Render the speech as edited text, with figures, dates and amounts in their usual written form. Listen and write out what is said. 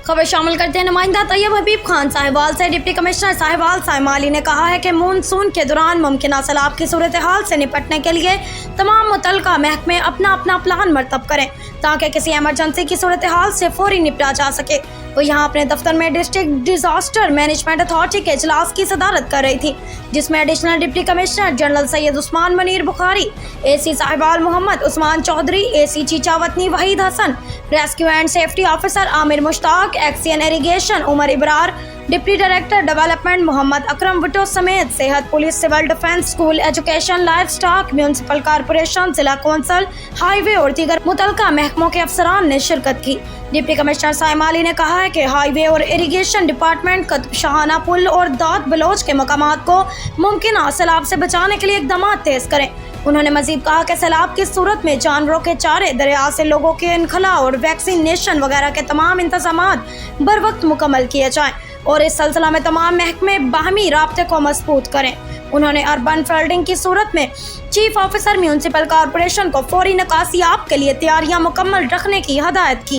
खबर शामिल करते हैं। नुमाइंदा तैयब हबीब खान साहिवाल से डिप्टी कमिश्नर साहिवाल साइमाली ने कहा है कि मानसून के दौरान मुमकिन सैलाब की सूरत हाल से निपटने के लिए तमाम मुतल्लिका महकमे अपना अपना प्लान मरतब करें ताकि किसी एमरजेंसी की सूरत हाल से फौरी निपटा जा सके। वो यहाँ अपने दफ्तर में डिस्ट्रिक्ट डिजास्टर मैनेजमेंट अथॉरिटी के इजलास की सदारत कर रही थी, जिसमें additional deputy commissioner general Syed Usman Munir Bukhari, AC Sahiwal Muhammad Usman Chaudhry, AC Chichawatni Waheed Hassan, rescue and safety officer Amir Mushtaq, XEN irrigation Umar Ibrar, deputy director development Muhammad Akram Wattoo समेत सेहत, police, civil defence, school education, life stock, municipal corporation, जिला कौंसल, हाईवे और दीगर मुतल्लिका महकमों के अफसरान ने शिरकत की। डिप्टी कमिश्नर साइमाली ने कहा है कि हाईवे और इरिगेशन डिपार्टमेंट कतब शाहाना पुल और दाद बलोच के मकामात को मुमकिन सैलाब से बचाने के लिए इक़दाम तेज करें। उन्होंने मजीद कहा कि सैलाब की सूरत में जानवरों के चारे, दरिया से लोगों के इनखला और वैक्सीनेशन वगैरह के तमाम इंतजामात बर वक्त मुकम्मल किए जाएं और इस सिलसिला में तमाम महकमे बाहमी राब्ते को मजबूत करें। उन्होंने अर्बन फ्लडिंग की सूरत में चीफ ऑफिसर म्यूनसिपल कॉरपोरेशन को फौरी निकासी आप के लिए तैयारियां मुकम्मल रखने की हदायत की।